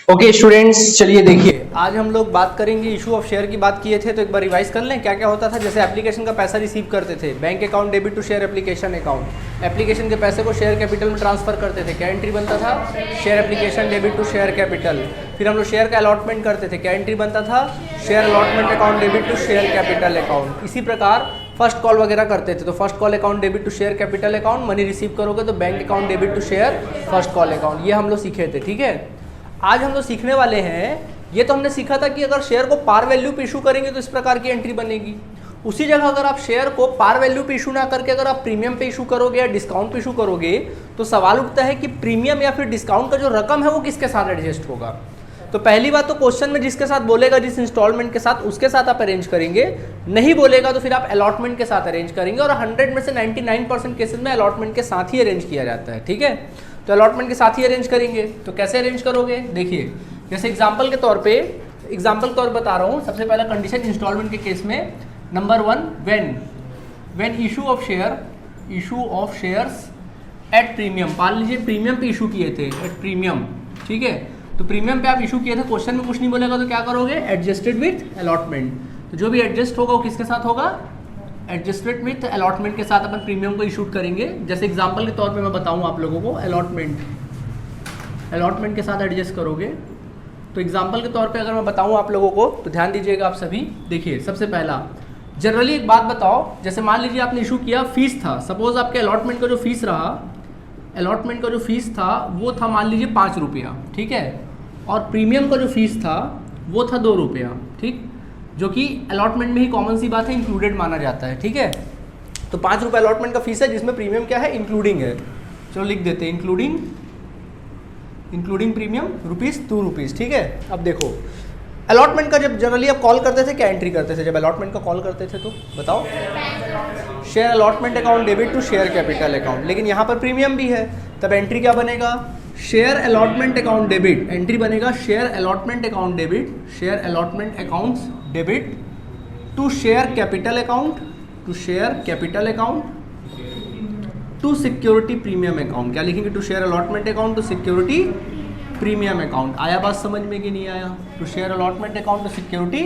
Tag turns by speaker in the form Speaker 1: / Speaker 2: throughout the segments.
Speaker 1: Okay students, चलिए देखिए आज हम लोग बात करेंगे इशू ऑफ शेयर की बात किए थे तो एक बार रिवाइज कर लें क्या क्या होता था। जैसे एप्लीकेशन का पैसा रिसीव करते थे, bank account debit to share application account, application के पैसे को शेयर कैपिटल में ट्रांसफर करते थे, क्या एंट्री बनता था, share application debit to share capital. फिर हम लोग शेयर का अलॉटमेंट करते थे, क्या एंट्री बनता था, share allotment account debit to share capital account. इसी प्रकार फर्स्ट कॉल वगैरह करते थे तो first call account debit to share capital account, money receive करोगे तो bank account debit to share first call account. ये हम लोग सीखे थे। ठीक है, आज हम लोग सीखने वाले हैं, ये तो हमने सीखा था कि अगर शेयर को पार वैल्यू पे इशू करेंगे तो इस प्रकार की एंट्री बनेगी। उसी जगह अगर आप शेयर को पार वैल्यू पे इशू ना करके अगर आप प्रीमियम पे इशू करोगे या डिस्काउंट पे इशू करोगे तो सवाल उठता है कि प्रीमियम या फिर डिस्काउंट का जो रकम है वो किसके साथ एडजस्ट होगा। तो पहली बात तो क्वेश्चन में जिसके साथ बोलेगा, जिस इंस्टॉलमेंट के साथ, उसके साथ आप अरेंज करेंगे। नहीं बोलेगा तो फिर आप अलॉटमेंट के साथ अरेंज करेंगे और 100 में से 99% केसेस में अलॉटमेंट के साथ ही अरेंज किया जाता है। ठीक है, तो अलॉटमेंट के साथ ही अरेंज करेंगे। तो कैसे अरेंज करोगे, देखिए जैसे एग्जाम्पल के तौर बता रहा हूँ। सबसे पहला कंडीशन इंस्टॉलमेंट के केस में, number 1, when issue of shares at premium. मान लीजिए प्रीमियम पे इशू किए थे, एट प्रीमियम। ठीक है, तो प्रीमियम पे आप इशू किए थे, क्वेश्चन में कुछ नहीं बोलेगा तो क्या करोगे, एडजस्टेड विथ अलॉटमेंट। तो जो भी एडजस्ट होगा वो किसके साथ होगा, एडजस्टेड विथ अलॉटमेंट के साथ अपन प्रीमियम को इशू करेंगे। जैसे एग्जांपल के तौर पे मैं बताऊं आप लोगों को, अलॉटमेंट के साथ एडजस्ट करोगे। तो एग्जांपल के तौर पे अगर मैं बताऊं आप लोगों को तो ध्यान दीजिएगा आप सभी। देखिए सबसे पहला, जनरली एक बात बताओ, जैसे मान लीजिए आपने इशू किया, फीस था, सपोज आपके अलॉटमेंट का जो फीस रहा, अलॉटमेंट का जो फीस था वो था मान लीजिए 5 रुपया। ठीक है, और प्रीमियम का जो फीस था वो था 2 रुपया। ठीक, जो कि अलॉटमेंट में ही कॉमन सी बात है, इंक्लूडेड माना जाता है। ठीक है, तो 5 रुपये अलॉटमेंट का फीस है जिसमें प्रीमियम क्या है, इंक्लूडिंग है। चलो लिख देते हैं, इंक्लूडिंग प्रीमियम ₹2 रुपीज़। ठीक है, अब देखो अलॉटमेंट का जब जनरली आप कॉल करते थे क्या एंट्री करते थे, जब अलॉटमेंट का कॉल करते थे तो बताओ, share allotment account debit to share capital account. लेकिन यहाँ पर प्रीमियम भी है, तब एंट्री क्या बनेगा, share allotment account debit. Entry बनेगा share allotment account debit, share allotment accounts debit to share capital account, to security premium account. क्या लिखेंगे, to share allotment account to security premium account. आया बात समझ में कि नहीं आया, to share allotment account to security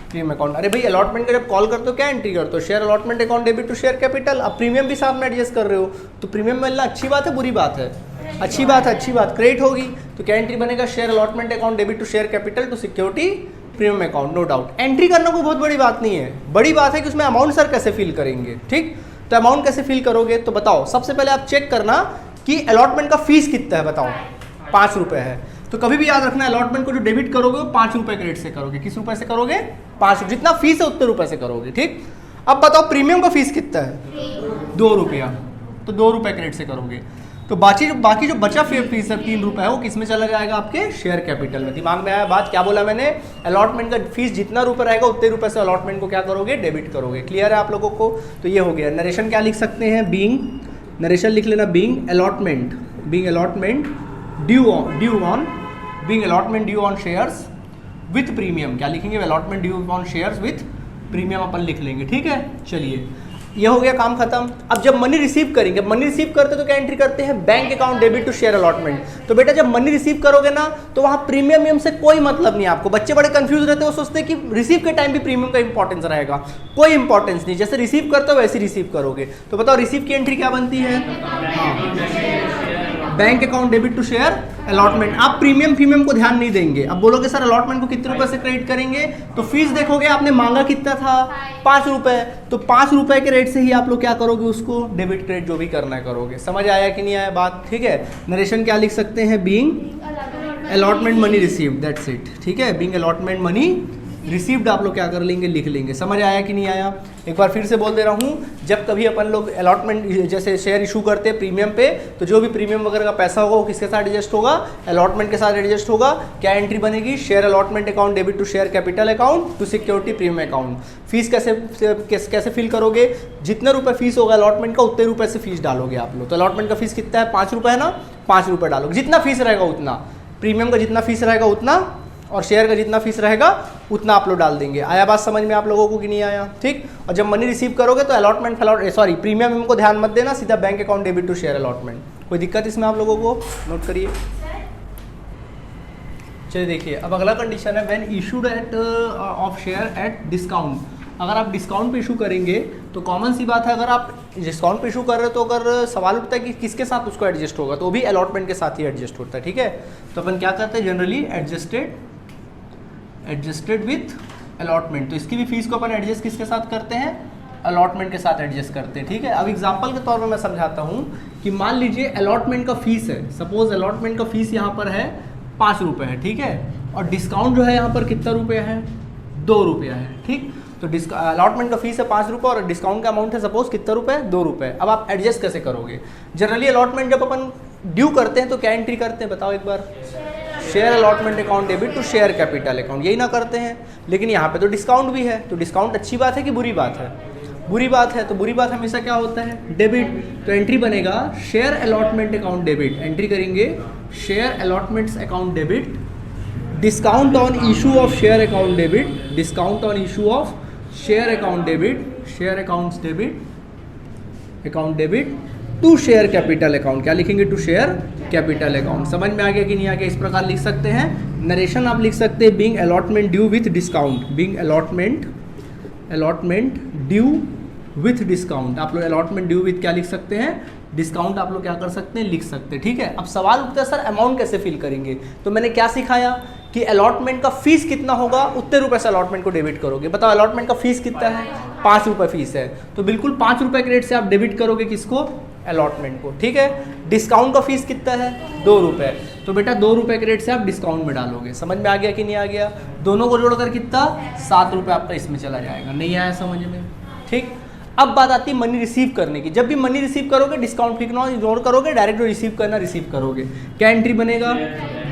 Speaker 1: premium account. अरे भाई अलॉटमेंट का जब कॉल करते हो क्या एंट्री करते हो, share allotment account debit to share capital. अब प्रीमियम भी साथ में एडजस्ट कर रहे हो तो प्रीमियम मिलना अच्छी बात है, बुरी बात है, अच्छी बात है, अच्छी बात, क्रेडिट होगी। तो क्या एंट्री बनेगा, share allotment account debit to share capital to security premium account. No doubt entry करना कोई बहुत बड़ी बात नहीं है, बड़ी बात है कि उसमें अमाउंट सर कैसे फिल करेंगे। ठीक, तो अमाउंट कैसे फिल करोगे तो बताओ, सबसे पहले आप चेक करना कि अलॉटमेंट का फीस कितना है, बताओ 5 रुपये है। तो कभी भी याद रखना, अलॉटमेंट को जो डेबिट करोगे वो 5 रुपये के रेट से करोगे। किस रुपए से करोगे, 5 रुपये, जितना फीस है उतने रुपए से करोगे। ठीक, अब बताओ प्रीमियम का फीस कितना है, 2 रुपया, तो 2 रुपये के रेट से करोगे। तो बाकी जो बचा फीस है 3 रुपये है वो किस में चला जाएगा, आपके शेयर कैपिटल में। दिमाग में आया बात, क्या बोला मैंने, अलॉटमेंट का फीस जितना रुपये रहेगा उतने रुपये से अलॉटमेंट को क्या करोगे, डेबिट करोगे। क्लियर है आप लोगों को। तो ये हो गया। नरेशन क्या लिख सकते हैं, बीइंग, नरेशन लिख लेना, being allotment due on shares with premium. क्या लिखेंगे, allotment due on shares with premium अपन लिख लेंगे। ठीक है, चलिए ये हो गया काम खत्म। अब जब मनी रिसीव करेंगे, मनी रिसीव करते तो क्या एंट्री करते हैं, bank account debit to share allotment. तो बेटा जब मनी रिसीव करोगे ना तो वहां प्रीमियम से कोई मतलब नहीं आपको। बच्चे बड़े कंफ्यूज रहते हैं, वो सोचते हैं कि रिसीव के टाइम भी प्रीमियम का इंपॉर्टेंस रहेगा। कोई इंपॉर्टेंस नहीं, जैसे रिसीव करते हो वैसे रिसीव करोगे। तो बताओ रिसीव की एंट्री क्या बनती है, bank account debit to share allotment. आप प्रीमियम को ध्यान नहीं देंगे। अब बोलोगे सर अलॉटमेंट को कितने रुपए से क्रेडिट करेंगे, तो फीस देखोगे आपने मांगा कितना था, 5 रुपए, तो 5 रुपए के रेट से ही आप लोग क्या करोगे, उसको डेबिट क्रेडिट जो भी करना है करोगे। समझ आया कि नहीं आया बात। ठीक है, नरेशन क्या लिख सकते हैं, being allotment money received, that's it. ठीक है, बीइंग अलॉटमेंट मनी रिसीव्ड आप लोग क्या कर लेंगे, लिख लेंगे। समझ आया कि नहीं आया। एक बार फिर से बोल दे रहा हूँ, जब कभी अपन लोग अलॉटमेंट जैसे शेयर इशू करते हैं प्रीमियम पे, तो जो भी प्रीमियम वगैरह का पैसा होगा वो किसके साथ एडजस्ट होगा, अलॉटमेंट के साथ एडजस्ट होगा। क्या एंट्री बनेगी, share allotment account debit to share capital account to security premium account. Fees कैसे फिल करोगे, जितने रुपये फीस होगा अलॉटमेंट का उतने रुपये से फीस डालोगे आप लोग। तो अलॉटमेंट का फीस कितना है, 5 रुपये है ना, 5 रुपये डालोगे। जितना फीस रहेगा उतना, प्रीमियम का जितना फीस रहेगा उतना, और शेयर का जितना फीस रहेगा उतना आप लोग डाल देंगे। आया बात समझ में आप लोगों को कि नहीं आया। ठीक, और जब मनी रिसीव करोगे तो प्रीमियम को ध्यान मत देना, सीधा bank account debit to share allotment. कोई दिक्कत इसमें आप लोगों को, नोट करिए। चलिए देखिए, अब अगला कंडीशन है when issued at of share at discount. अगर आप डिस्काउंट पे इशू करेंगे तो कॉमन सी बात है, अगर आप डिस्काउंट पे इशू कर रहे हो तो अगर सवाल उठता है कि किसके साथ उसको एडजस्ट होगा, तो वो भी अलॉटमेंट के साथ ही एडजस्ट होता है। ठीक है, तो अपन क्या करते हैं जनरली एडजस्टेड विथ अलॉटमेंट। तो इसकी भी फीस को अपन एडजस्ट किसके साथ करते हैं, अलॉटमेंट के साथ एडजस्ट करते हैं। ठीक है, अब एग्जांपल के तौर पर मैं समझाता हूँ कि मान लीजिए अलॉटमेंट का फीस है, सपोज अलॉटमेंट का फीस यहाँ पर है 5 रुपये है। ठीक है, और डिस्काउंट जो है यहाँ पर कितना रुपया है, 2 रुपया है। ठीक, तो अलॉटमेंट का फीस है 5 रुपये और डिस्काउंट का अमाउंट है सपोज कितना रुपये, 2 रुपये। अब आप एडजस्ट कैसे करोगे, जनरली अलॉटमेंट जब अपन ड्यू करते हैं तो क्या एंट्री करते हैं बताओ एक बार, share allotment account debit to share capital account, यही ना करते हैं। लेकिन यहाँ पे तो डिस्काउंट भी है, तो डिस्काउंट अच्छी बात है कि बुरी बात है, बुरी बात है। तो बुरी बात हमेशा क्या होता है, डेबिट। तो एंट्री बनेगा share allotment account debit, entry करेंगे share allotments account debit, discount on issue of share account debit, discount on issue of share account debit, share accounts debit, account debit to share capital account. क्या लिखेंगे, to share capital account. समझ में आ गया कि नहीं आ गया, इस प्रकार लिख सकते हैं। नरेशन आप लिख सकते हैं being allotment due with discount, being allotment due with discount. आप लोग अलॉटमेंट ड्यू विथ क्या लिख सकते हैं, डिस्काउंट आप लोग क्या कर सकते हैं, लिख सकते हैं। ठीक है, अब सवाल उठता है सर अमाउंट कैसे फिल करेंगे, तो मैंने क्या सिखाया कि अलॉटमेंट का फीस कितना होगा उतने रुपए से अलॉटमेंट को डेबिट करोगे। बताओ अलॉटमेंट का फीस कितना है, 5 रुपये फीस है, तो बिल्कुल 5 रुपये के रेट से आप डेबिट करोगे किसको, अलॉटमेंट को। ठीक है, डिस्काउंट का फीस कितना है, 2 रुपये, तो बेटा 2 रुपये के रेट से आप डिस्काउंट में डालोगे। समझ में आ गया कि नहीं आ गया, दोनों को जोड़कर कितना, 7 रुपये आपका इसमें चला जाएगा। नहीं आया समझ में, ठीक। अब बात आती है मनी रिसीव करने की। जब भी मनी रिसीव करोगे डिस्काउंट इग्नोर करोगे, डायरेक्ट जो रिसीव करना रिसीव करोगे। क्या एंट्री बनेगा,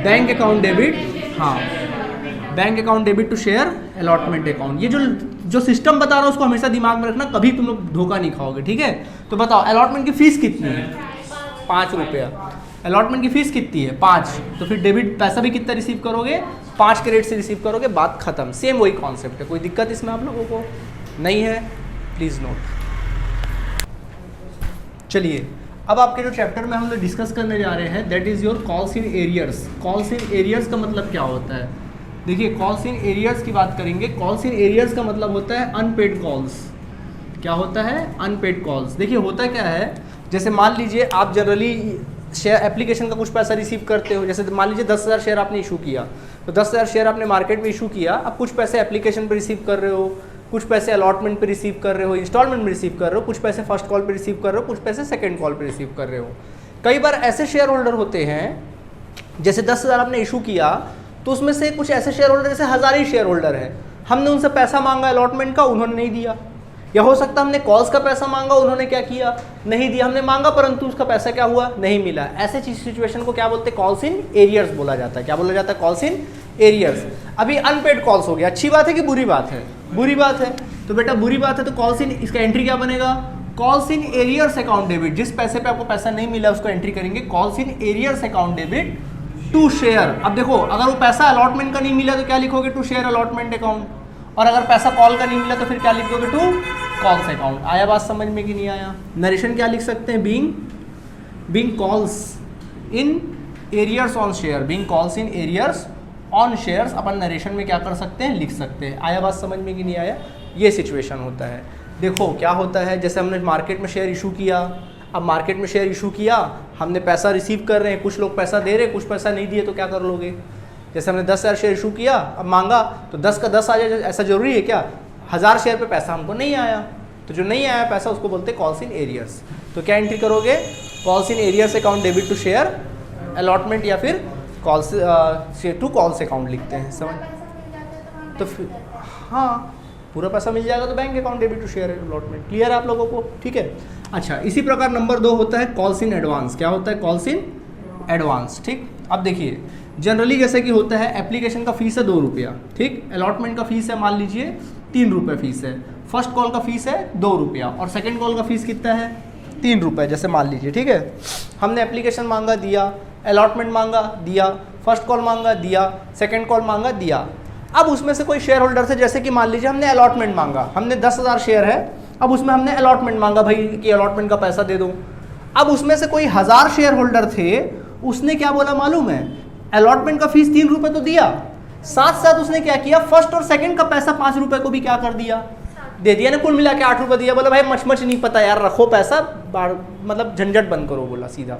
Speaker 1: बैंक अकाउंट डेबिट, हाँ bank account debit to share allotment account. ये जो सिस्टम बता रहा हूँ उसको हमेशा दिमाग में रखना, कभी तुम लोग धोखा नहीं खाओगे। ठीक है, तो बताओ अलॉटमेंट की फीस कितनी है, 5 रुपया। अलॉटमेंट की फीस कितनी है, 5, तो फिर डेबिट पैसा भी कितना रिसीव करोगे, 5 के रेट से रिसीव करोगे, बात खत्म। सेम वही कॉन्सेप्ट है, कोई दिक्कत इसमें आप लोगों को नहीं है, प्लीज नोट। चलिए अब आपके जो चैप्टर में हम लोग डिस्कस करने जा रहे हैं that is your calls in arrears. Calls in arrears का मतलब क्या होता है, देखिए कॉल्स इन एरियर्स की बात करेंगे। कॉल्स इन एरियर्स का मतलब होता है अनपेड कॉल्स। क्या होता है, अनपेड कॉल्स। देखिए होता क्या है, जैसे मान लीजिए आप जनरली शेयर एप्लीकेशन का कुछ पैसा रिसीव करते हो, जैसे मान लीजिए 10,000 शेयर आपने इशू किया, तो 10,000 शेयर आपने मार्केट में इशू किया। अब कुछ पैसे एप्लीकेशन पर रिसीव कर रहे हो, कुछ पैसे अलॉटमेंट पे रिसीव कर रहे हो, इंस्टॉलमेंट में रिसीव कर रहे हो, कुछ पैसे फर्स्ट कॉल पे रिसीव कर रहे हो, कुछ पैसे सेकंड कॉल पे रिसीव कर रहे हो। कई बार ऐसे शेयर होल्डर होते हैं, जैसे 10,000 आपने इशू किया तो उसमें से कुछ ऐसे शेयर होल्डर जैसे 1000 ही शेयर होल्डर है, हमने उनसे पैसा मांगा अलॉटमेंट का, उन्होंने नहीं दिया। या हो सकता हमने कॉल्स का पैसा मांगा, उन्होंने क्या किया, नहीं दिया। हमने मांगा परंतु उसका पैसा क्या हुआ, नहीं मिला। ऐसे सिचुएशन को क्या बोलते हैं, कॉल्स इन एरियर्स बोला जाता है। क्या बोला जाता है, कॉल्स इन एरियर्स। अभी अनपेड कॉल्स हो गया, अच्छी बात है कि बुरी बात है, बुरी बात है। तो बेटा बुरी बात है, तो कॉल्स इन, इसका एंट्री क्या बनेगा, calls in arrears account debit. जिस पैसे पे आपको पैसा नहीं मिला उसको एंट्री करेंगे calls in arrears account debit to share. अब देखो अगर वो पैसा अलॉटमेंट का नहीं मिला तो क्या लिखोगे, टू शेयर अलॉटमेंट अकाउंट। और अगर पैसा कॉल का नहीं मिला तो फिर क्या लिखोगे, टू कॉल्स अकाउंट। आया बात समझ में कि नहीं आया। नरेशन क्या लिख सकते हैं, being calls in arrears on share, being calls in arrears on shares. Upon narration में क्या कर सकते हैं, लिख सकते हैं। आया बात समझ में कि नहीं आया, ये सिचुएशन होता है। देखो क्या होता है, जैसे हमने मार्केट में शेयर इशू किया, अब मार्केट में शेयर इशू किया, हमने पैसा रिसीव कर रहे हैं, कुछ लोग पैसा दे रहे हैं, कुछ पैसा नहीं दिए, तो क्या कर लोगे। जैसे हमने 10,000 शेयर इशू किया, अब मांगा तो 10 का 10 आ जाए, ऐसा जरूरी है क्या, 1000 शेयर पे पैसा हमको नहीं आया, तो जो नहीं आया पैसा उसको बोलते हैं कॉल्स इन एरियर्स। तो क्या एंट्री करोगे, calls in arrears account debit to share allotment, या फिर कॉल्स टू कॉल्स अकाउंट लिखते हैं। समझ, तो फिर हाँ पूरा पैसा मिल जाएगा तो bank account debit to share allotment. Clear है आप लोगों को, ठीक है। अच्छा, इसी प्रकार नंबर 2 होता है कॉल्स इन एडवांस। क्या होता है, कॉल्स इन एडवांस, ठीक। अब देखिए जनरली जैसे कि होता है, एप्लीकेशन का फीस है 2 रुपया, ठीक। अलॉटमेंट का फीस है मान लीजिए 3 रुपये फीस है, फर्स्ट कॉल का फीस है 2 रुपया, और सेकेंड कॉल का फीस कितना है, 3 रुपये जैसे मान लीजिए, ठीक है। हमने एप्लीकेशन मांगा, दिया, अलॉटमेंट मांगा, दिया, फर्स्ट कॉल मांगा, दिया, सेकेंड कॉल मांगा, दिया। अब उसमें से कोई शेयर होल्डर से, जैसे कि मान लीजिए हमने अलॉटमेंट मांगा, हमने 10,000 शेयर है, अब उसमें हमने अलॉटमेंट मांगा भाई कि अलॉटमेंट का पैसा दे दो। अब उसमें से कोई 1000 शेयर होल्डर थे, उसने क्या बोला मालूम है, अलॉटमेंट का फीस 3 रुपए तो दिया, साथ साथ उसने क्या किया, फर्स्ट और सेकंड का पैसा 5 रुपए को भी क्या कर दिया, दे दिया ना, कुल मिला के 8 रुपए दिया। बोला भाई मच नहीं पता यार, रखो पैसा, मतलब झंझट बंद करो, बोला सीधा।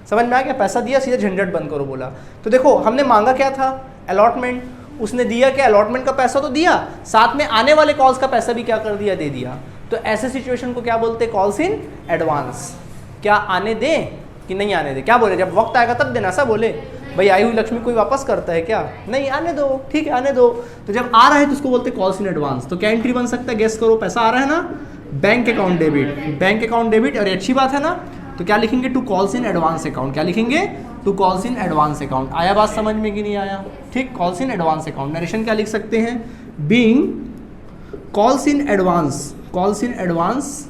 Speaker 1: समझ में आ गया, पैसा दिया सीधा झंझट बंद करो बोला। तो देखो हमने मांगा क्या था, अलॉटमेंट, उसने दिया क्या, अलॉटमेंट का पैसा तो दिया, साथ में आने वाले कॉल्स का पैसा भी क्या कर दिया, दे दिया। तो ऐसे सिचुएशन को क्या बोलते हैं, कॉल्स इन एडवांस। क्या आने दें कि नहीं आने दें, क्या बोले, जब वक्त आएगा तब देना, ऐसा बोले। भाई आई हुई लक्ष्मी कोई वापस करता है क्या, नहीं, आने दो, ठीक है आने दो। तो जब आ रहा है तो उसको बोलते हैं कॉल्स इन एडवांस। तो क्या एंट्री बन सकता है, गेस करो, पैसा आ रहा है ना, bank account debit, bank account debit, और अच्छी बात है ना। तो क्या लिखेंगे, to calls in advance account, क्या लिखेंगे, to calls in advance account. आया बात समझ में कि नहीं आया, ठीक, calls in advance account. Narration क्या लिख सकते हैं, being calls in advance, calls in advance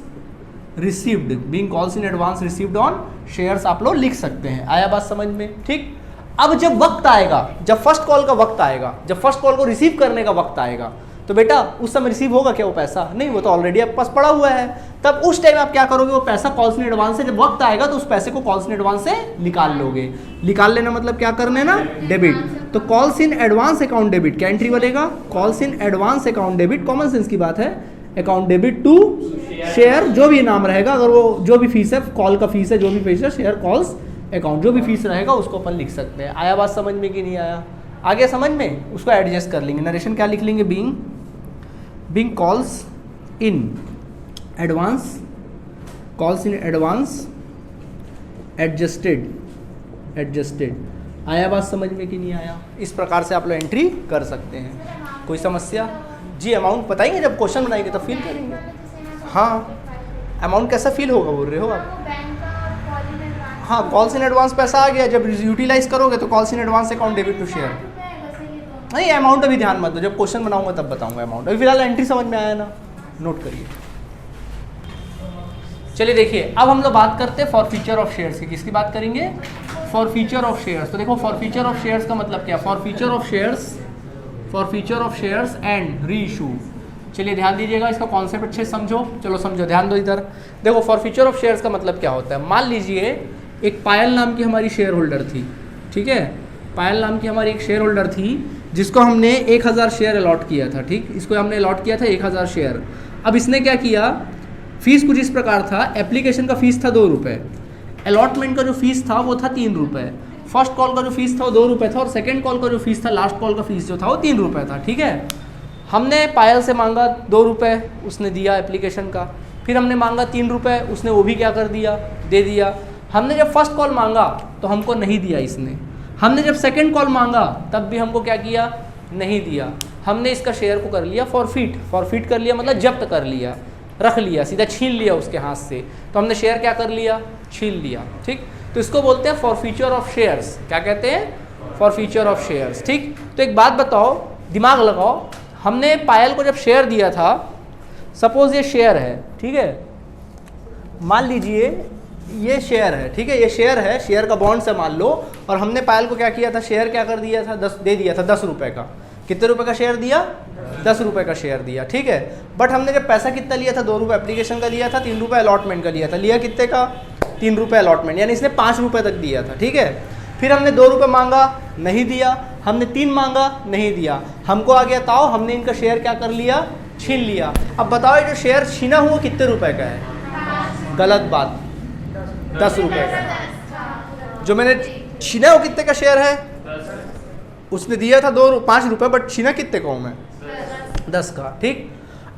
Speaker 1: received, being calls in advance received on shares आप लोग लिख सकते हैं। आया बात समझ में, ठीक। अब जब वक्त आएगा, जब फर्स्ट कॉल का वक्त आएगा, जब फर्स्ट कॉल को रिसीव करने का वक्त आएगा, तो बेटा उस समय रिसीव होगा क्या वो पैसा, नहीं, वो तो ऑलरेडी आपके पास पड़ा हुआ है। तब उस टाइम आप क्या करोगे, वो पैसा कॉल्स इन एडवांस से, जब वक्त आएगा तो उस पैसे को कॉल्स इन एडवांस से निकाल लोगे। निकाल लेना मतलब क्या करना है ना, डेबिट। तो calls in advance account debit, क्या एंट्री बनेगा, calls in advance account debit, common sense की बात है, अकाउंट डेबिट टू शेयर, जो भी नाम रहेगा, अगर वो जो भी फीस है, कॉल का फीस है, जो भी फीस है, शेयर कॉल्स अकाउंट, जो भी फीस रहेगा उसको अपन लिख सकते हैं। आया बात समझ में कि नहीं आया, आगे समझ में, उसको एडजस्ट कर लेंगे। नरेशन क्या लिख लेंगे, being calls in advance, calls in advance adjusted, आया बात समझ में कि नहीं आया। इस प्रकार से आप लोग एंट्री कर सकते हैं। कोई समस्या जी, अमाउंट बताएंगे जब क्वेश्चन बनाएंगे तब फील करेंगे। हाँ, अमाउंट कैसा फील होगा बोल रहे हो आप, हाँ, कॉल्स इन एडवांस पैसा आ गया, जब यूटिलाइज करोगे तो calls in advance account debit to share. नहीं, अमाउंट अभी ध्यान मत दो, जब क्वेश्चन बनाऊंगा तब बताऊंगा अमाउंट। अभी फिलहाल एंट्री समझ में आया ना, नोट करिए। चलिए देखिए, अब हम लोग बात करते हैं फॉर फीचर ऑफ शेयर्स की। किसकी बात करेंगे, फॉर फीचर ऑफ शेयर्स। तो देखो फॉर फीचर ऑफ शेयर्स का मतलब क्या, for feature of shares, for feature of shares and re issue. चलिए ध्यान दीजिएगा, इसका कॉन्सेप्ट अच्छे समझो, चलो समझो, ध्यान दो इधर। देखो फॉर फीचर ऑफ शेयर्स का मतलब क्या होता है, मान लीजिए एक पायल नाम की हमारी शेयर होल्डर थी, ठीक है, पायल नाम की हमारी एक शेयर होल्डर थी, जिसको हमने 1000 शेयर अलॉट किया था, ठीक, इसको हमने अलॉट किया था 1000 शेयर। अब इसने क्या किया, फीस कुछ इस प्रकार था, एप्लीकेशन का फीस था 2 रुपये, अलॉटमेंट का जो फीस था वो था 3 रुपये, फर्स्ट कॉल का जो फीस था वो 2 रुपये था, और सेकंड कॉल का जो फीस था, लास्ट कॉल का फीस जो था वो 3 रुपये था, ठीक है। हमने पायल से मांगा 2 रुपये, उसने दिया एप्लीकेशन का, फिर हमने मांगा 3 रुपये, उसने वो भी क्या कर दिया, दे दिया। हमने जब फर्स्ट कॉल मांगा तो हमको नहीं दिया इसने, हमने जब सेकंड कॉल मांगा तब भी हमको क्या किया, नहीं दिया। हमने इसका शेयर को कर लिया फॉरफिट, फॉरफिट कर लिया मतलब जब्त कर लिया, रख लिया, सीधा छीन लिया उसके हाथ से। तो हमने शेयर क्या कर लिया, छीन लिया, ठीक। तो इसको बोलते हैं फॉर फीचर ऑफ शेयर्स। क्या कहते हैं, फॉर फीचर ऑफ शेयर्स, ठीक। तो एक बात बताओ, दिमाग लगाओ, हमने पायल को जब शेयर दिया था, सपोज ये शेयर है, ठीक है, मान लीजिए ये शेयर है, ठीक है, ये शेयर है, शेयर का बॉन्ड से मान लो, और हमने पायल को क्या किया था, शेयर क्या कर दिया था, 10 दे दिया था, 10 रुपये का। कितने रुपए का शेयर दिया, 10 रुपये का शेयर दिया, ठीक है। बट हमने जब पैसा कितना लिया था, 2 रुपये एप्लीकेशन का लिया था, 3 रुपये अलॉटमेंट का लिया था, लिया कितने का, 3 रुपये अलॉटमेंट, यानी इसने 5 रुपये तक दिया था, ठीक है। फिर हमने 2 रुपये मांगा, नहीं दिया, हमने 3 मांगा, नहीं दिया, हमको आ गया ताओ, हमने इनका शेयर क्या कर लिया, छीन लिया। अब बताओ ये जो शेयर छीना हुआ कितने रुपए का है, गलत बात, 10 रुपये का। जो मैंने छीना वो कितने का शेयर है, उसने दिया था 5 रुपये, बट छीना कितने का हूँ मैं, 10 का, ठीक।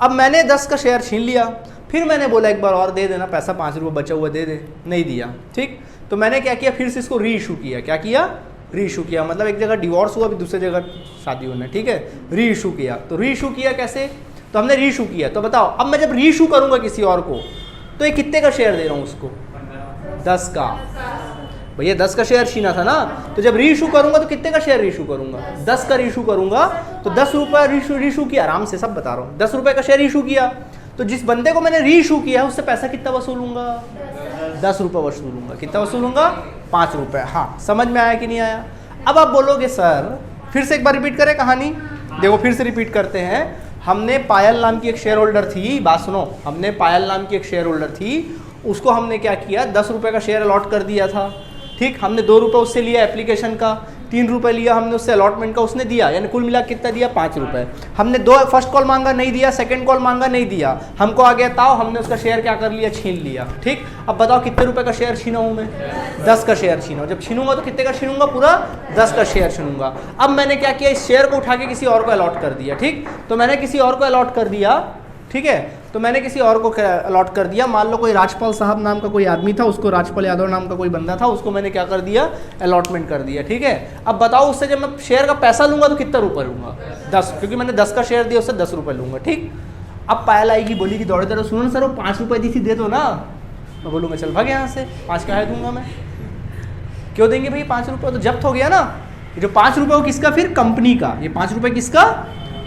Speaker 1: अब मैंने 10 का शेयर छीन लिया, फिर मैंने बोला एक बार और दे देना पैसा, 5 रुपये बचा हुआ दे दे, नहीं दिया, ठीक। तो मैंने क्या किया, फिर से इसको री इशू किया। क्या किया, री इशू किया, मतलब एक जगह डिवोर्स हुआ, अभी दूसरी जगह शादी होना, ठीक है, री इशू किया। तो री इशू किया कैसे, तो हमने री इशू किया। तो बताओ अब मैं जब री इशू करूँगा किसी और को, तो ये कितने का शेयर दे रहा हूँ उसको, 10 का। भैया 10 का शेयर छीना था ना, तो जब री इशू करूंगा तो कितने का शेयर री इशू करूंगा, 10 का री इशू करूंगा, तो 10 रुपये री इशू किया, आराम से सब बता रहा हूँ, 10 रुपये का शेयर इशू किया। तो जिस बंदे को मैंने री इशू किया है उससे पैसा कितना वसूलूंगा, 10 रुपये वसूलूंगा। कितना वसूलूंगा, 5 रुपये। हाँ, समझ में आया कि नहीं आया। अब आप बोलोगे सर फिर से एक बार रिपीट करें कहानी, देखो फिर से रिपीट करते हैं। हमने पायल नाम की एक शेयर होल्डर थी, बात सुनो, हमने पायल नाम की एक शेयर होल्डर थी, उसको हमने क्या किया, 10 रुपये का शेयर अलॉट कर दिया था, ठीक। हमने 2 रुपये उससे लिया एप्लीकेशन का, 3 रुपये लिया हमने उससे अलॉटमेंट का, उसने दिया, यानी कुल मिला कितना दिया 5 रुपये। हमने फर्स्ट कॉल मांगा नहीं दिया, सेकंड कॉल मांगा नहीं दिया, हमको आ गया ताव, हमने उसका शेयर क्या कर लिया, छीन लिया। ठीक, अब बताओ कितने रुपए का शेयर छीना हूँ मैं, 10 का शेयर छीना। जब छीनूंगा तो कितने का छीनूंगा, पूरा 10 का शेयर छीनूंगा। अब मैंने क्या किया, इस शेयर को उठा के किसी और को अलॉट कर दिया। ठीक, तो मैंने किसी और को अलॉट कर दिया, ठीक है, तो मैंने किसी और को अलॉट कर दिया। मान लो कोई राजपाल साहब नाम का कोई आदमी था, उसको राजपाल यादव नाम का कोई बंदा था, उसको मैंने क्या कर दिया, अलॉटमेंट कर दिया। ठीक है, अब बताओ उससे जब मैं शेयर का पैसा लूंगा तो कितना रुपये लूंगा, 10, क्योंकि मैंने 10 का शेयर दिया, उससे 10 रुपये लूंगा। ठीक, अब पायल आएगी, बोली कि दौड़े दौड़े, सुनो ना सर वो 5 रुपये दी थी, दे दो ना। मैं बोलूँ मैं चल भाग यहाँ से, 5 का है दूंगा मैं, क्यों देंगे भाई 5 रुपये, तो जब्त हो गया ना। ये जो 5 रुपये वो किसका, फिर कंपनी का, ये 5 रुपये किसका,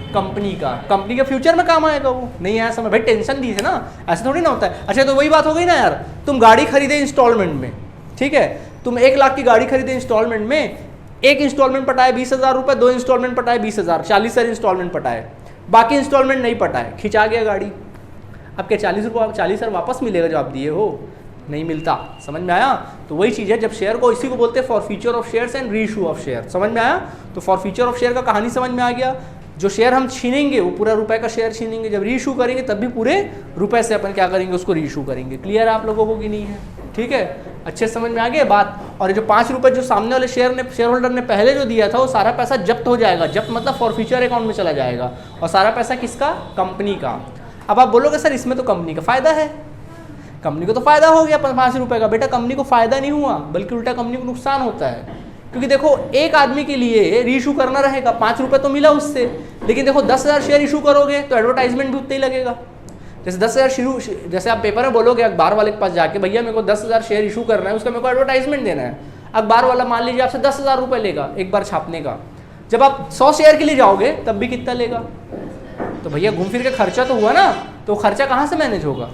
Speaker 1: कंपनी का। कंपनी के फ्यूचर में काम आएगा वो, नहीं आया समझ भाई, टेंशन दी थे ना, ऐसा थोड़ी ना होता है। अच्छा तो वही बात हो गई ना यार, तुम गाड़ी खरीदे इंस्टॉलमेंट में, ठीक है, तुम 1 लाख की गाड़ी खरीदे इंस्टॉलमेंट में, एक इंस्टॉलमेंट पटाए 20,000 रुपये, 2 इंस्टॉलमेंट पटाए 20,000, 40 सारे इंस्टॉलमेंट पटाए, बाकी इंस्टॉलमेंट नहीं पटाए, खिंचा गया गाड़ी। अब क्या 40 रुपये 40 हज़ार वापस मिलेगा जो आप दिए हो, नहीं मिलता। समझ में आया। तो वही चीज़ है, जब शेयर को, इसी को बोलते हैं forfeiture of shares and reissue of share. समझ में आया। तो फॉरफीचर ऑफ शेयर का कहानी समझ में आ गया। जो शेयर हम छीनेंगे वो पूरा रुपए का शेयर छीनेंगे, जब रीइश्यू करेंगे तब भी पूरे रुपए से अपन क्या करेंगे, उसको रीइश्यू करेंगे। क्लियर है आप लोगों को कि नहीं है, ठीक है, अच्छे समझ में आ गया बात। और जो 5 रुपये जो सामने वाले शेयर होल्डर ने पहले जो दिया था, वो सारा पैसा जब्त हो जाएगा। जब्त मतलब फॉरफीचर अकाउंट में चला जाएगा, और सारा पैसा किसका, कंपनी का। अब आप बोलोगे सर इसमें तो कंपनी का फायदा है, कंपनी को तो फायदा हो गया 5 रुपये का। बेटा कंपनी को फायदा नहीं हुआ, बल्कि उल्टा कंपनी को नुकसान होता है। क्योंकि देखो एक आदमी के लिए रीइश्यू करना रहेगा, 5 रुपये तो मिला उससे, लेकिन देखो 10,000 शेयर इशू करोगे तो एडवर्टाइजमेंट भी उतना ही लगेगा। जैसे 10,000 जैसे आप पेपर में बोलोगे अखबार वाले के पास जाके, भैया मेरे को 10,000 शेयर इशू करना है, उसका मेरे को एडवर्टाइजमेंट देना है। अखबार वाला मान लीजिए आपसे 10,000 रुपये लेगा एक बार छापने का। जब आप 100 शेयर के लिए जाओगे तब भी कितना लेगा, तो भैया घूम फिर के खर्चा तो हुआ ना। तो खर्चा कहाँ से मैनेज होगा,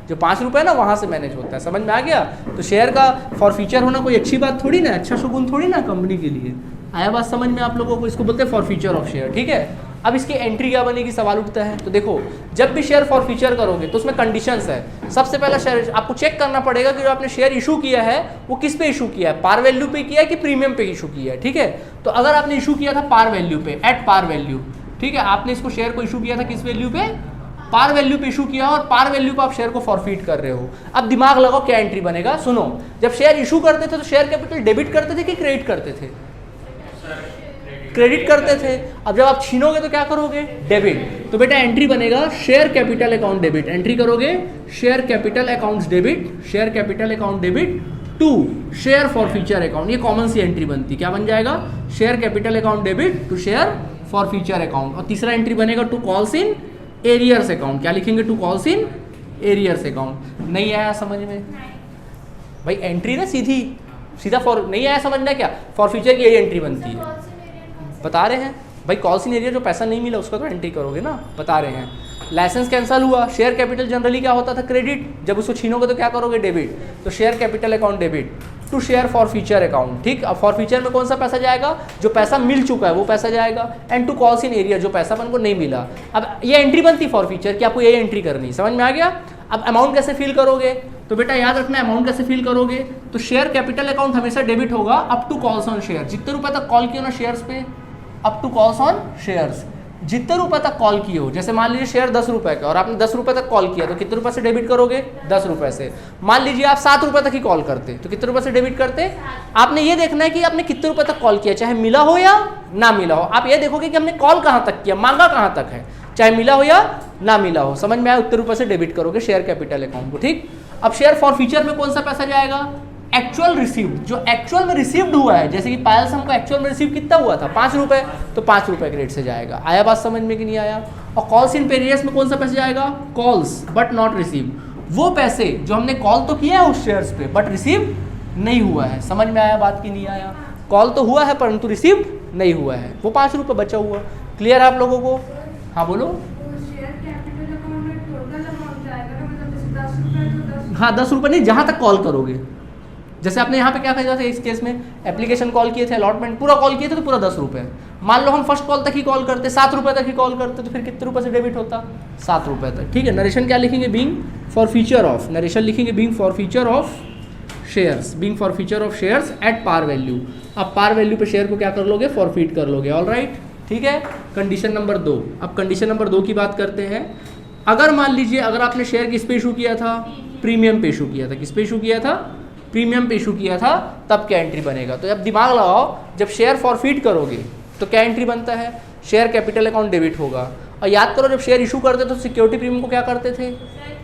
Speaker 1: जो 5 रुपये ना वहाँ से मैनेज होता है। समझ में आ गया। तो शेयर का फॉरफीचर होना कोई अच्छी बात थोड़ी ना, अच्छा शगुन थोड़ी ना कंपनी के लिए। आया बात समझ में आप लोगों को, इसको बोलते हैं फॉरफीचर ऑफ शेयर। ठीक है, अब इसकी एंट्री क्या बनेगी, सवाल उठता है। तो देखो जब भी शेयर फॉरफीचर करोगे तो उसमें कंडीशंस है। सबसे पहला शेयर आपको चेक करना पड़ेगा कि जो आपने शेयर इशू किया है वो किस पे इशू किया है, पार वैल्यू पे किया है कि प्रीमियम पे इशू किया है। ठीक है, तो अगर आपने इशू किया था पार वैल्यू पे, एट पार वैल्यू, ठीक है, आपने इसको शेयर को इशू किया था किस वैल्यू पे, पार वैल्यू पे इशू किया, और पार वैल्यू पे आप शेयर को फॉरफीट कर रहे हो। अब दिमाग लगाओ क्या एंट्री बनेगा। सुनो, जब शेयर इशू करते थे तो शेयर कैपिटल डेबिट करते थे कि क्रेडिट करते थे, क्रेडिट करते थे। अब जब आप छीनोगे तो क्या करोगे, डेबिट। तो बेटा एंट्री बनेगा share capital account debit. Entry करोगे share capital account debit, share capital account debit to share forfeiture account. ये कॉमन सी एंट्री बनती, क्या बन जाएगा, share capital account debit to share forfeiture account. और तीसरा एंट्री बनेगा to calls in arrears account. क्या लिखेंगे, to calls in arrears account. नहीं आया समझ में भाई, एंट्री ना सीधी सीधा फॉर नहीं आया समझना, क्या फॉरफीचर की यही एंट्री बनती है, बता रहे हैं भाई। कॉल्स इन एरिया जो पैसा नहीं मिला उसका तो एंट्री करोगे ना, बता रहे हैं। लाइसेंस कैंसिल हुआ, शेयर कैपिटल जनरली क्या होता था, क्रेडिट, जब उसको छीनोगे तो क्या करोगे, डेबिट। तो share capital account debit to share forfeiture account. ठीक, अब फॉरफीचर में कौन सा पैसा जाएगा, जो पैसा मिल चुका है वो पैसा जाएगा। And to calls in arrears, जो पैसा अपन को नहीं मिला। अब ये एंट्री बनती फॉरफीचर की, आपको ये एंट्री करनी, समझ में आ गया। अब अमाउंट कैसे फिल करोगे, तो बेटा याद रखना अमाउंट कैसे फिल करोगे, तो शेयर कैपिटल अकाउंट हमेशा डेबिट होगा up to calls on share. जितने रुपए तक कॉल किए ना शेयर्स पे, up to calls on shares, जितने रुपए तक कॉल किए हो। जैसे मान लीजिए शेयर 10 रुपए का और आपने 10 रुपए तक कॉल किया, तो कितने रुपए से डेबिट करोगे, 10 रुपए से। मान लीजिए आप 7 रुपए तक ही कॉल करते, तो कितने रुपए से डेबिट करते। आपने ये देखना है कि आपने कितने रुपए तक कॉल किया, चाहे मिला हो या ना मिला हो। आप ये देखोगे कि हमने कॉल कहाँ तक किया, मांगा कहाँ तक है, चाहे मिला हो या ना मिला हो। समझ में आया, उतने रुपए से डेबिट करोगे शेयर कैपिटल अकाउंट को। ठीक, अब शेयर फॉरफीचर में कौन सा पैसा जाएगा, एक्चुअल रिसीव्ड, जो एक्चुअल में रिसीव्ड हुआ है। जैसे कि पायल से हमको एक्चुअल में रिसीव कितना हुआ था, 5 रुपए, तो 5 रुपए के रेट से जाएगा। आया बात समझ में कि नहीं आया। और कॉल्स इन पेरियर्स में कौन सा पैसा जाएगा, कॉल्स बट नॉट रिसीव, वो पैसे जो हमने कॉल तो किया है उस शेयर्स पे बट रिसीव नहीं हुआ है। समझ में आया बात कि नहीं आया, कॉल तो हुआ है परंतु रिसीव नहीं हुआ है, वो 5 रुपए बचा हुआ। क्लियर आप लोगों को। हाँ बोलो। हाँ 10 रुपये नहीं, जहाँ तक कॉल करोगे। जैसे आपने यहाँ पे क्या कहा था, इस केस में एप्लीकेशन कॉल किए थे, अलॉटमेंट पूरा कॉल किए थे तो पूरा 10 रुपये। मान लो हम फर्स्ट कॉल तक ही कॉल करते, 7 रुपये तक ही कॉल करते, तो फिर कितने रुपये से डेबिट होता, 7 रुपये तक। ठीक है, नरेशन क्या लिखेंगे, being forfeiture of, narration लिखेंगे being forfeiture of shares, being forfeiture of shares at par value. अब पार वैल्यू पे शेयर को क्या कर लोगे, फॉरफीट कर लोगे। ऑल राइट, ठीक है। कंडीशन नंबर 2, अब कंडीशन नंबर 2 की बात करते हैं। अगर मान लीजिए अगर आपने शेयर किस पे इशू किया था, प्रीमियम पे इशू किया था। किस पे इशू किया था, प्रीमियम पे इशू किया था, तब क्या एंट्री बनेगा। तो अब दिमाग लगाओ, जब शेयर फॉरफीट करोगे तो क्या एंट्री बनता है, शेयर कैपिटल अकाउंट डेबिट होगा। और याद करो जब शेयर इशू करते तो सिक्योरिटी प्रीमियम को क्या करते थे,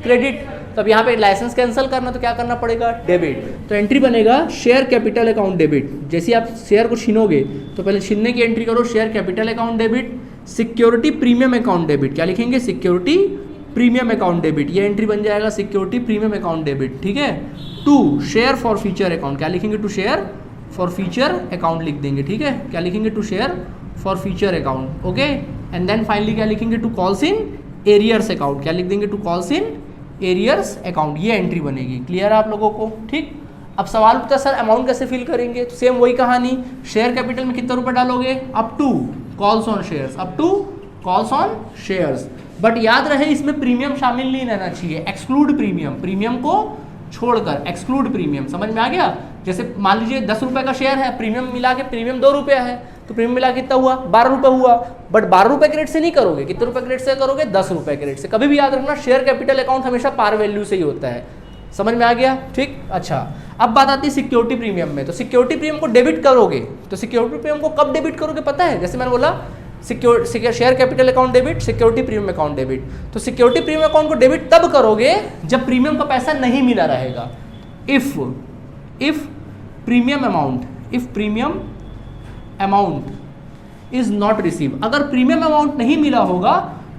Speaker 1: क्रेडिट। तब यहाँ पे लाइसेंस कैंसिल करना तो क्या करना पड़ेगा, डेबिट। तो एंट्री बनेगा शेयर कैपिटल अकाउंट डेबिट। जैसे आप शेयर को छीनोगे तो पहले छीनने की एंट्री करो, share capital account debit, security premium account debit. क्या लिखेंगे, सिक्योरिटी प्रीमियम अकाउंट डेबिट। ये एंट्री बन जाएगा सिक्योरिटी प्रीमियम अकाउंट डेबिट, ठीक है। To share forfeiture account, क्या लिखेंगे, to share forfeiture account लिख देंगे, ठीक है। क्या लिखेंगे, to share forfeiture account, okay. And then finally क्या लिखेंगे, to calls in arrears account. क्या लिख देंगे, to calls in arrears account. ये एंट्री बनेगी। क्लियर है आप लोगों को, ठीक। अब सवाल पूछता सर अमाउंट कैसे फिल करेंगे, तो सेम वही कहानी, शेयर कैपिटल में कितना रुपए डालोगे, up to calls on shares, up to calls on shares. But याद रहे इसमें प्रीमियम शामिल नहीं रहना चाहिए, एक्सक्लूड प्रीमियम, प्रीमियम को छोड़कर एक्सक्लूड प्रीमियम। समझ में आ गया। जैसे मान लीजिए 10 रुपए का शेयर है, प्रीमियम मिला के प्रीमियम 2 रुपया है, तो प्रीमियम मिला कितना हुआ, 12 रुपये हुआ। बट 12 रुपये के रेट से नहीं करोगे, कितने रुपए के रेट से करोगे, 10 रुपये के रेट से। कभी भी याद रखना शेयर कैपिटल अकाउंट हमेशा पार वैल्यू से ही होता है। समझ में आ गया, ठीक। अच्छा, अब बात आती है सिक्योरिटी प्रीमियम में। तो सिक्योरिटी प्रीमियम को डेबिट करोगे, तो सिक्योरिटी प्रीमियम को कब डेबिट करोगे पता है, जैसे मैंने बोला share capital account debit, security premium account debit. तो सिक्योरिटी प्रीमियम अकाउंट को डेबिट तब करोगे जब प्रीमियम का पैसा नहीं मिला रहेगा। If premium amount is not receive, अगर प्रीमियम अमाउंट नहीं मिला होगा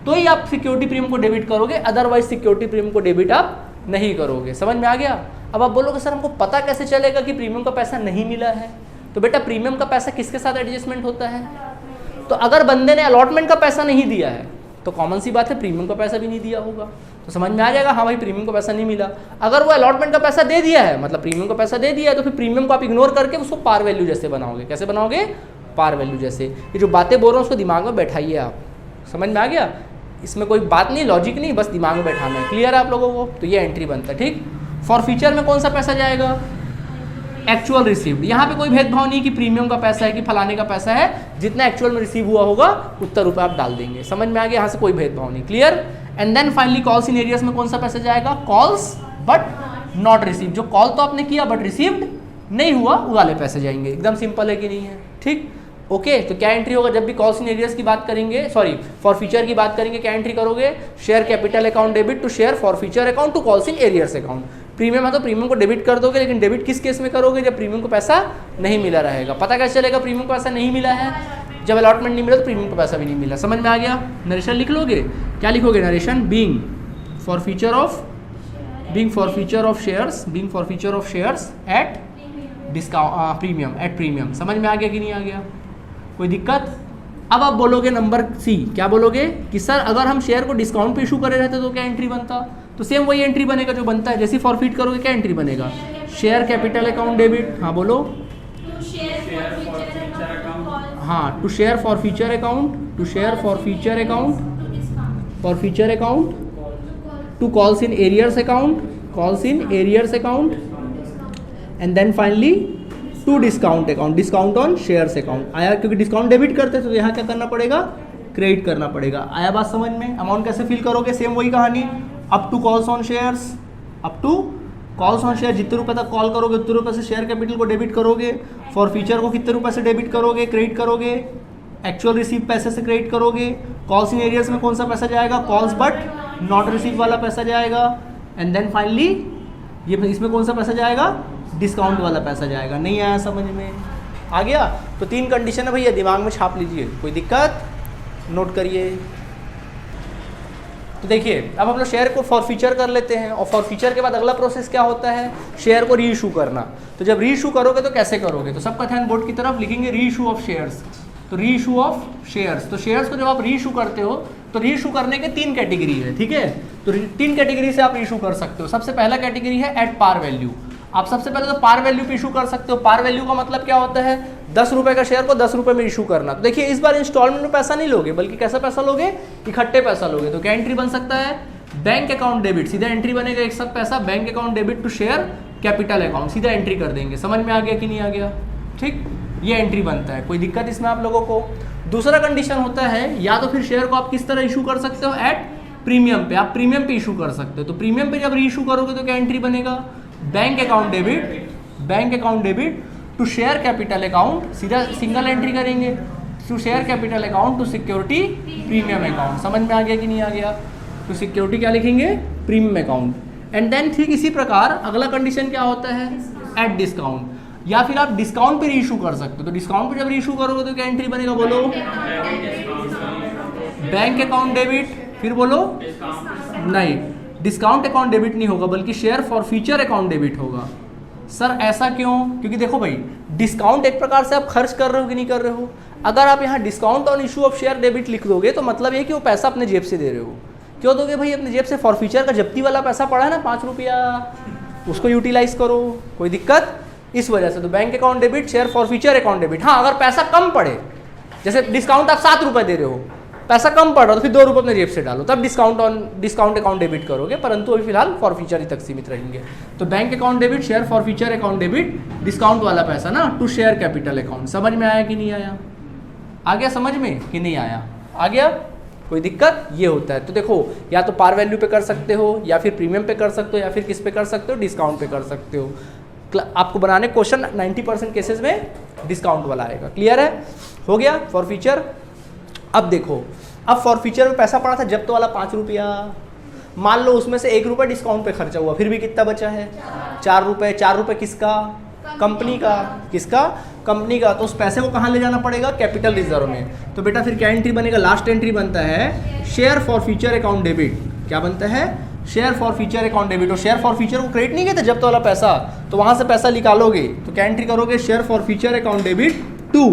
Speaker 1: तो ही आप सिक्योरिटी प्रीमियम को डेबिट करोगे, अदरवाइज सिक्योरिटी प्रीमियम को डेबिट आप नहीं करोगे। समझ में आ गया। अब आप बोलोगे सर हमको पता कैसे चलेगा कि प्रीमियम का पैसा नहीं मिला है। तो बेटा प्रीमियम का पैसा किसके साथ एडजस्टमेंट होता है, तो अगर बंदे ने अलॉटमेंट का पैसा नहीं दिया है तो कॉमन सी बात है प्रीमियम का पैसा भी नहीं दिया होगा। तो समझ में आ जाएगा, हाँ भाई प्रीमियम का पैसा नहीं मिला। अगर वो अलॉटमेंट का पैसा दे दिया है, मतलब प्रीमियम का पैसा दे दिया है, तो फिर प्रीमियम को आप इग्नोर करके उसको पार वैल्यू जैसे बनाओगे। कैसे बनाओगे, पार वैल्यू जैसे। ये जो बातें बोल रहा हूँ उसको दिमाग में बैठाइए आप। समझ में आ गया, इसमें कोई बात नहीं, लॉजिक नहीं, बस दिमाग में बैठाना है। क्लियर है आप लोगों को। तो ये एंट्री बनता है, ठीक। फॉर फ्यूचर में कौन सा पैसा जाएगा, एक्चुअल रिसीव्ड। यहाँ पे कोई भेदभाव नहीं कि प्रीमियम का पैसा है कि फलाने का पैसा है, जितना एक्चुअल में रिसीव हुआ होगा उतना रुपये आप डाल देंगे। समझ में आ गया, यहाँ से कोई भेदभाव नहीं। Clear. And then finally calls in arrears में कौन सा पैसा जाएगा, कॉल्स बट नॉट रिसीव। जो कॉल तो आपने किया बट रिसीव्ड नहीं हुआ, वो वाले पैसे जाएंगे। एकदम सिंपल है कि नहीं है, ठीक। ओके, तो क्या एंट्री होगा जब भी कॉल्स इन एरियर्स की बात करेंगे, सॉरी फॉर फ्यूचर की बात करेंगे, क्या एंट्री करोगे, share capital account debit to share forfeiture account to calls in arrears account. Premium है तो प्रीमियम को डेबिट कर दोगे, लेकिन डेबिट किस केस में करोगे, जब प्रीमियम को पैसा नहीं मिला रहेगा। पता कैसे चलेगा प्रीमियम को पैसा नहीं मिला है, जब अलॉटमेंट नहीं मिला तो प्रीमियम को पैसा भी नहीं मिला। समझ में आ गया। नरेशन लिख लोगे, क्या लिखोगे, narration being for future of shares at discount premium, at premium. समझ में आ गया कि नहीं आ गया, कोई दिक्कत। अब आप बोलोगे नंबर सी, क्या बोलोगे कि सर अगर हम शेयर को डिस्काउंट पे इशू करे रहते तो क्या एंट्री बनता, तो सेम वही एंट्री बनेगा जो बनता है। जैसे फॉरफीट करोगे क्या एंट्री बनेगा, शेयर कैपिटल अकाउंट डेबिट। हाँ बोलो, हाँ to share forfeiture account, to share forfeiture account, forfeiture account, to calls in arrears account, calls in arrears account, and then finally to discount account, discount on shares account. आया, क्योंकि discount debit करते तो यहाँ क्या करना पड़ेगा, credit करना पड़ेगा। आया बात समझ में। अमाउंट कैसे फिल करोगे, सेम वही कहानी, up to calls on shares, up to calls on share. जितने रुपए तक कॉल करोगे उतने रुपए से शेयर कैपिटल को डेबिट करोगे। फॉर फ्यूचर को कितने रुपए से डेबिट करोगे, क्रेडिट करोगे, एक्चुअल रिसीव पैसे से क्रेडिट करोगे। कॉल्स इन एरियर्स में कौन सा पैसा जाएगा, कॉल्स बट नॉट रिसीव वाला पैसा जाएगा। एंड देन फाइनली ये इसमें कौन सा पैसा जाएगा, डिस्काउंट वाला पैसा जाएगा। नहीं आया समझ में, आ गया। तो 3 कंडीशन है भैया, दिमाग में छाप लीजिए, कोई दिक्कत, नोट करिए। तो देखिए अब हम लोग शेयर को फॉर फ्यूचर कर लेते हैं, और फॉर फ्यूचर के बाद अगला प्रोसेस क्या होता है, शेयर को री इशू करना। तो जब री इशू करोगे तो कैसे करोगे, तो सबका ध्यान बोर्ड की तरफ, लिखेंगे री इशू ऑफ शेयर्स। तो री इशू ऑफ शेयर्स, तो शेयर्स को जब आप री इशू करते हो तो री इशू करने के 3 कैटेगरी है, ठीक है। तो 3 कैटेगरी से आप इशू कर सकते हो। सबसे पहला कैटेगरी है एट पार वैल्यू। आप सबसे पहले तो पार वैल्यू पे इशू कर सकते हो। पार वैल्यू का मतलब क्या होता है, 10 रुपए का शेयर को 10 रुपए में इशू करना। तो देखिए इस बार इंस्टॉलमेंट में पैसा नहीं लोगे, बल्कि कैसा पैसा लोगे, इकट्ठे पैसा लोगे। तो क्या एंट्री बन सकता है, बैंक अकाउंट डेबिट। सीधा एंट्री बनेगा, एक साथ पैसा bank account debit to share capital account, सीधा एंट्री कर देंगे। समझ में आ गया कि नहीं आ गया? ठीक, ये एंट्री बनता है। कोई दिक्कत इसमें आप लोगों को? दूसरा कंडीशन होता है या तो फिर शेयर को आप किस तरह इशू कर सकते हो, एट प्रीमियम पे, आप प्रीमियम पे इशू कर सकते हो। तो प्रीमियम पे जब रीइशू करोगे तो क्या एंट्री बनेगा, bank account debit to share capital account, सीधा सिंगल एंट्री करेंगे, to share capital account to security premium account. समझ में आ गया कि नहीं आ गया? तो सिक्योरिटी क्या लिखेंगे, प्रीमियम अकाउंट। एंड देन ठीक इसी प्रकार अगला कंडीशन क्या होता है, एट डिस्काउंट, या फिर आप डिस्काउंट पे रीइशू कर सकते हो। तो डिस्काउंट पे जब रीइशू करोगे तो क्या एंट्री बनेगा, बोलो, बैंक अकाउंट डेबिट, फिर बोलो, नहीं, डिस्काउंट अकाउंट डेबिट नहीं होगा बल्कि share forfeiture account debit होगा। सर ऐसा क्यों? क्योंकि देखो भाई, डिस्काउंट एक प्रकार से आप खर्च कर रहे हो कि नहीं कर रहे हो। अगर आप यहाँ discount on issue of share debit लिख दोगे तो मतलब ये कि वो पैसा अपने जेब से दे रहे हो। क्यों दोगे भाई अपने जेब से? फॉर फ्यूचर का जब्ती वाला पैसा पड़ा है ना 5 रुपया, उसको यूटिलाइज करो, कोई दिक्कत? इस वजह से तो bank account debit, share forfeiture account debit. हाँ, अगर पैसा कम पड़े, जैसे डिस्काउंट आप 7 रुपये दे रहे हो, पैसा कम पड़ रहा तो फिर 2 रुपये अपने जेब से डालो, तब डिस्काउंट अकाउंट डेबिट करोगे, परंतु अभी फिलहाल फॉर फ्यूचर ही तक सीमित रहेंगे। तो bank account debit, share forfeiture account debit, discount वाला पैसा ना, टू शेयर कैपिटल अकाउंट। समझ में आया कि नहीं आया? आ गया समझ में कि नहीं आया? आ गया? कोई दिक्कत? ये होता है। तो देखो, या तो पार वैल्यू पे कर सकते हो, या फिर प्रीमियम पे कर सकते हो, या फिर किस पे कर सकते हो, डिस्काउंट पे कर सकते हो। आपको बनाने क्वेश्चन 90% केसेस में डिस्काउंट वाला आएगा। क्लियर है? हो गया फॉर फ्यूचर। अब देखो, अब फॉर फ्यूचर में पैसा पड़ा था जब्त वाला 5 रुपया, मान लो उसमें से 1 रुपया डिस्काउंट पे खर्चा हुआ, फिर भी कितना बचा है, 4 रुपये। 4 रुपये किसका? कंपनी का। किसका? कंपनी का। तो उस पैसे को कहाँ ले जाना पड़ेगा, कैपिटल रिजर्व में। तो बेटा फिर क्या एंट्री बनेगा, लास्ट एंट्री बनता है share forfeiture account debit. क्या बनता है? Share forfeiture account debit. और शेयर फॉर फ्यूचर को क्रेडिट नहीं कहते जब्त वाला पैसा, तो वहां से पैसा निकालोगे तो क्या एंट्री करोगे, share forfeiture account debit to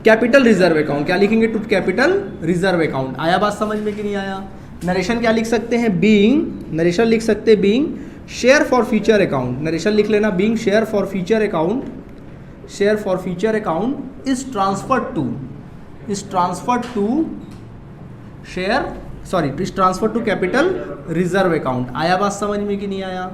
Speaker 1: capital reserve account. क्या लिखेंगे, टू कैपिटल रिजर्व अकाउंट। आया बात समझ में कि नहीं आया? नरेशन क्या लिख सकते हैं, बीइंग, नरेशन लिख सकते हैं being share forfeiture account. Narration लिख लेना, being share forfeiture account, share forfeiture account is transferred to share, sorry, is transfer to capital reserve account. आया बात समझ में कि नहीं आया?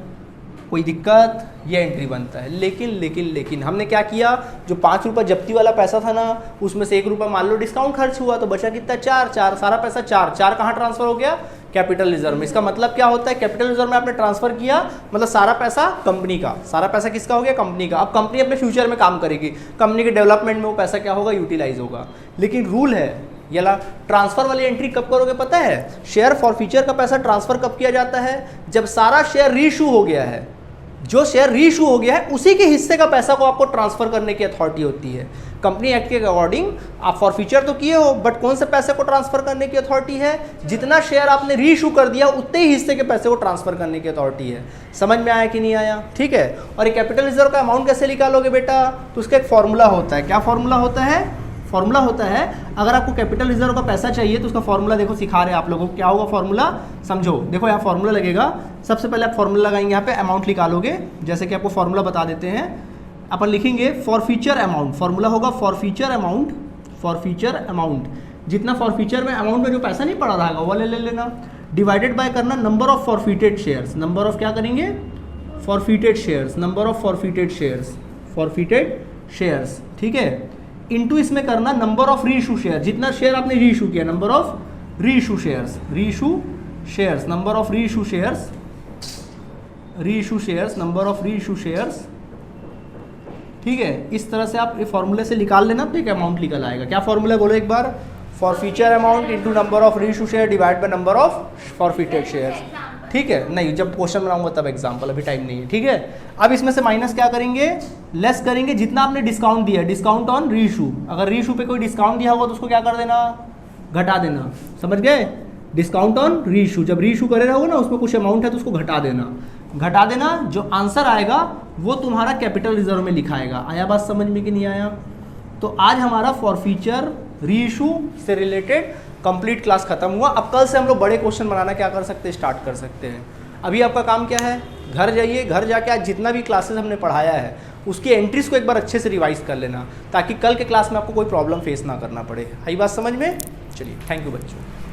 Speaker 1: कोई दिक्कत? ये एंट्री बनता है। लेकिन हमने क्या किया, जो 5 रुपये जब्ती वाला पैसा था ना, उसमें से 1 रुपया मान लो डिस्काउंट खर्च हुआ, तो बचा कितना, 4। सारा पैसा 4 कहाँ ट्रांसफर हो गया, कैपिटल रिजर्व में। इसका मतलब क्या होता है, कैपिटल रिजर्व में आपने ट्रांसफर किया, मतलब सारा पैसा कंपनी का। सारा पैसा किसका हो गया, कंपनी का। अब कंपनी अपने फ्यूचर में काम करेगी, कंपनी के डेवलपमेंट में वो पैसा क्या होगा, यूटिलाइज होगा। लेकिन रूल है ये, ट्रांसफर वाली एंट्री कब करोगे पता है, शेयर फॉर फ्यूचर का पैसा ट्रांसफर कब किया जाता है, जब सारा शेयर रीइशू हो गया है। जो शेयर रीइशू हो गया है उसी के हिस्से का पैसा को आपको ट्रांसफर करने की अथॉरिटी होती है। कंपनी एक्ट के अकॉर्डिंग आप फॉर फ्यूचर तो किए हो, बट कौन से पैसे को ट्रांसफर करने की अथॉरिटी है, जितना शेयर आपने रीइशू कर दिया उतने ही हिस्से के पैसे को ट्रांसफर करने की अथॉरिटी है। समझ में आया कि नहीं आया? ठीक है। और ये कैपिटल रिजर्व का अमाउंट कैसे निकालोगे बेटा, तो उसका एक फॉर्मूला होता है। क्या फॉर्मूला होता है? फॉर्मूला होता है, अगर आपको कैपिटल रिजर्व का पैसा चाहिए तो उसका फॉर्मूला देखो, सिखा रहे हैं आप लोगों को। क्या होगा फॉर्मूला, समझो। देखो यहाँ फॉर्मूला लगेगा, सबसे पहले आप फॉर्मूला लगाएंगे, यहाँ पे अमाउंट निकालोगे। जैसे कि आपको फॉर्मूला बता देते हैं, अपन लिखेंगे फॉर फ्यूचर अमाउंट। फॉर्मूला होगा for future amount, for future amount, जितना फॉर फ्यूचर में अमाउंट में जो पैसा नहीं पड़ा रहेगा वो ले लेना, डिवाइडेड बाय करना number of forfeited shares. Number of क्या करेंगे, forfeited shares, number of forfeited shares, forfeited shares, ठीक है। इनटू इसमें करना नंबर ऑफ रीइशू शेयर, जितना शेयर आपने रीइशू किया, number of reissue shares, reissue shares, number of reissue shares, reissue shares, number of reissue shares, ठीक है। इस तरह से आप ये फॉर्मूले से निकाल लेना तो एक अमाउंट निकल आएगा। क्या फॉर्मूला बोलो एक बार, forfeiture amount into number of reissue share divide by number of forfeited shares, ठीक है। नहीं, जब क्वेश्चन बनाऊंगा तब एग्जांपल, अभी टाइम नहीं है, ठीक है। अब इसमें से माइनस क्या करेंगे, लेस करेंगे जितना आपने डिस्काउंट दिया, डिस्काउंट ऑन रीइशू। अगर रीइशू पे कोई डिस्काउंट दिया होगा तो उसको क्या कर देना, घटा देना, समझ गए। डिस्काउंट ऑन रीइशू, जब रीइशू करे रहोगे ना उसमें कुछ अमाउंट है तो उसको घटा देना, जो आंसर आएगा वो तुम्हारा कैपिटल रिजर्व में लिखाएगा। आया बात समझ में कि नहीं आया? तो आज हमारा फॉर फ्यूचर रीइशू से रिलेटेड कंप्लीट क्लास खत्म हुआ। अब कल से हम लोग बड़े क्वेश्चन बनाना क्या कर सकते हैं, स्टार्ट कर सकते हैं। अभी आपका काम क्या है, घर जाइए, घर जाके आज जितना भी क्लासेस हमने पढ़ाया है उसकी एंट्रीज को एक बार अच्छे से रिवाइज कर लेना, ताकि कल के क्लास में आपको कोई प्रॉब्लम फेस ना करना पड़े। आई बात समझ में? चलिए, थैंक यू बच्चों।